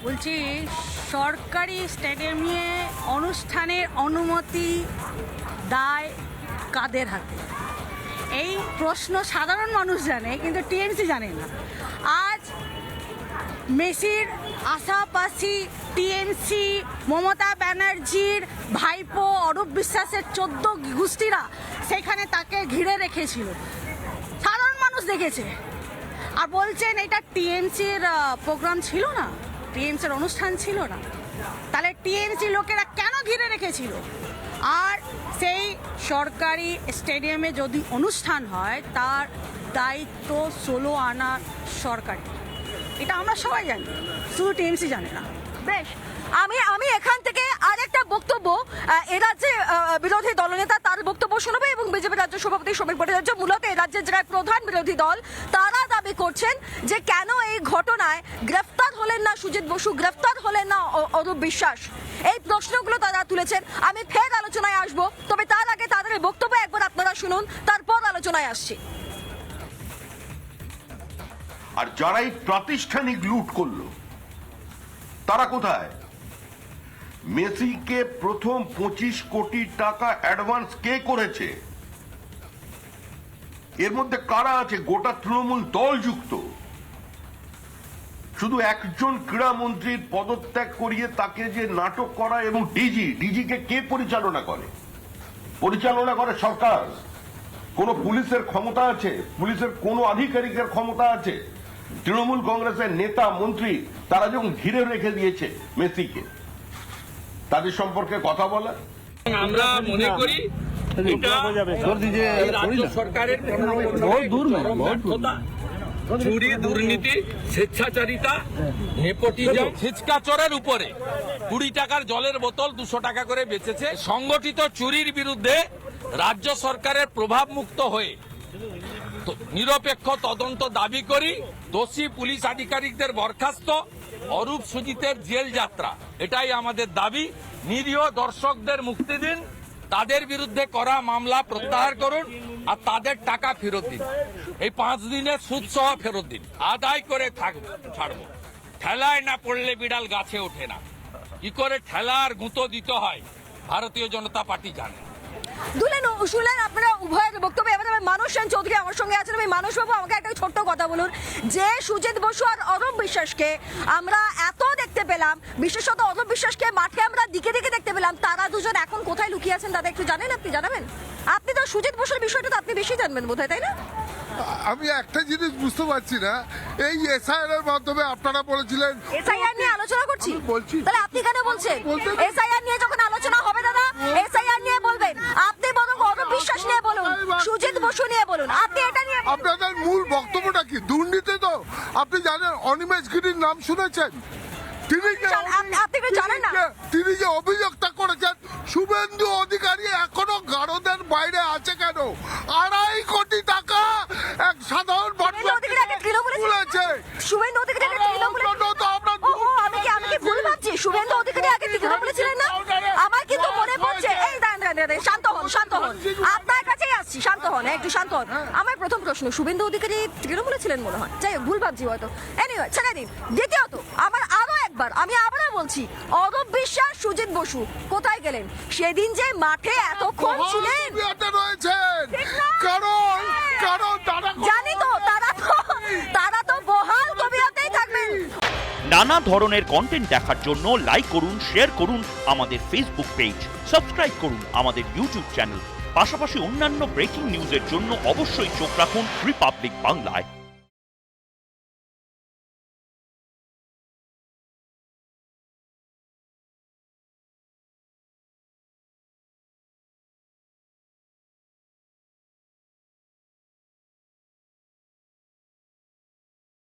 বলছি সরকারি স্টেডিয়ামে অনুষ্ঠানের অনুমতি দায় কাদের হাতে? এই প্রশ্ন সাধারণ মানুষ জানে, কিন্তু টিএমসি জানে না। আজ মেসির আশাপাশি টিএমসি, মমতা ব্যানার্জির ভাইপো অরূপ বিশ্বাসের 14 গোষ্ঠীরা সেখানে তাকে ঘিরে রেখেছিল, সাধারণ মানুষ দেখেছে। আর বলছেন এটা টিএমসির প্রোগ্রাম ছিল না, টিএমসির অনুষ্ঠান ছিল না। তাহলে টিএমসি লোকেরা কেন ঘিরে রেখেছিল? আর সেই সরকারি স্টেডিয়ামে যদি অনুষ্ঠান হয় তার দায়িত্ব 16 আনা সরকারি, এটা আমরা সবাই জানি, শুধু টিএমসি জানে না। বেশ, আমি এখান থেকে আরেকটা বক্তব্য এ রাজ্যে বিরোধী দলনেতা তার বক্তব্য শোনাবে এবং বিজেপি রাজ্য সভাপতি শ্রমিক ভট্টাচার্য, মূলত এই রাজ্যের যারা প্রধান বিরোধী দল তারা দাবি করছেন যে কেন এই ঘটনায় গ্রেফতার হলেন না সুজিত বসু, গ্রেফতার হলেন না অরূপ বিশ্বাস। এই প্রশ্নগুলো তারা তুলেছেন। আমি ফের আলোচনায় আসবো, তবে তার আগে তাদের বক্তব্য একবার আপনারা শুনুন, তারপর আলোচনায় আসছি। আর যারাই প্রাতিষ্ঠানিক লুট করলো তারা কোথায়? মেসিকে প্রথম 25 কোটি টাকা অ্যাডভান্স কে করেছে? এর মধ্যে কারা আছে? গোটা তৃণমূল দল যুক্ত। শুধু একজন ক্রীড়ামন্ত্রীর পদত্যাগ করিয়ে তাকে যে নাটক করা, এবং ডিজিকে কে পরিচালনা করে? পরিচালনা করে সরকার। কোন পুলিশের ক্ষমতা আছে? পুলিশের কোন আধিকারিকের ক্ষমতা আছে? তৃণমূল কংগ্রেসের নেতা মন্ত্রী তারা যখন ঘিরে রেখে দিয়েছে মেসিকে, তাদের সম্পর্কে কথা বলা। আমরা মনে করি রাজ্য সরকারের চুরি, দুর্নীতি, স্বেচ্ছাচারিতা, নেপোটিজম, ছিচকাচরের উপরে 20 টাকার জলের বোতল 200 টাকা করে বেচেছে। সংগঠিত চুরির বিরুদ্ধে রাজ্য সরকারের প্রভাব মুক্ত হয়ে নিরপেক্ষ তদন্ত দাবি করি। দোষী পুলিশ আধিকারিকদের বরখাস্ত, অরূপ সুজিতের জেল যাত্রা, এটাই আমাদের দাবি। নিরীহ দর্শকদের মুক্তি দিন, তাদের বিরুদ্ধে করা মামলা প্রত্যাহার করুন, আর তাদের টাকা ফেরত দিন। এই 5 দিনের সুদ সহ ফেরত দিন, আদায় করে ছাড়বো। ঠেলায় না পড়লে বিড়াল গাছে ওঠে না। কি করে ঠেলার গুঁতো দিতে হয় ভারতীয় জনতা পার্টি জানে। শুনলেন আপনারা উভয়ের বক্তব্য। এবার মানুষ সেন চৌধুরী আমার সঙ্গে আছেন। আমি মানুষবাবু, আমাকে একটা ছোট্ট কথা বলুন, যে সুজিত বসু আর অরূপ বিশ্বাসকে আমরা এত দেখতে পেলাম, বিশেষত অরূপ বিশ্বাসকে মাঠে আমরা দিকে দিকে দেখতে পেলাম, তারা দুজন এখন কোথায় লুকিয়ে আছেন দাদা একটু জানেন? আপনি জানাবেন? আপনি তো সুজিত বসুর বিষয়টা তো আপনি বেশি জানবেন বোধহয়, তাই না? আমি একটা জিনিস বুঝতে পারছি না, এই এসআইআর এর মাধ্যমে আপনারা বলেছিলেন এসআইআর নিয়ে আলোচনা করছি, বলছি। তাহলে আপনি কেন বলছেন? এসআইআর নিয়ে যখন আলোচনা হবে দাদা, এসআইআর নিয়ে বলবেন। আপনি বরং অরূপ বিশ্বাস নিয়ে বলুন, সুজিত বসু নিয়ে বলুন। আপনি এটা নিয়ে আপনাদের মূল বক্তব্যটা কি? দুর্নীতি তো আপনি জানেন। অনিমেষ গিরির নাম শুনেছেন? তিনি যে অভিযোগটা করেছেন, শুভেন্দু অধিকারী এখনো গারদের বাইরে আছে কেন? 2.5 কোটি টাকা এক সাধারণ শুভেন্দু অধিকারী আমি কি ভুল ভাবছি? শুভেন্দু অধিকারী আগে তৃণমূলে ছিলেন না? আমার কিন্তু মনে পড়ছে। এই শান্ত হন, আপনার কাছেই আসছি, শান্ত হন, একটু শান্ত হন। আমার প্রথম প্রশ্ন, শুভেন্দু অধিকারী তৃণমূলে ছিলেন মনে হয়, যাই হোক ভুল ভাবছি হয়তো। এনিওয়ে ছেড়ে দিন। দ্বিতীয়ত আমার আরো একবার, আমি আবারও বলছি, অরূপ বিশ্বাস, সুজিত বসু কোথায় গেলেন? সেদিন যে মাঠে এতক্ষণ ছিলেন, জানি তো তারা তো বহাল তবিয়তেই থাকবেন। নানা ধরনের কন্টেন্ট দেখার জন্য লাইক করুন, শেয়ার করুন আমাদের ফেসবুক পেজ, সাবস্ক্রাইব করুন আমাদের ইউটিউব চ্যানেল। পাশাপাশি অন্যান্য ব্রেকিং নিউজের জন্য অবশ্যই চোখ রাখুন রিপাবলিক বাংলায়।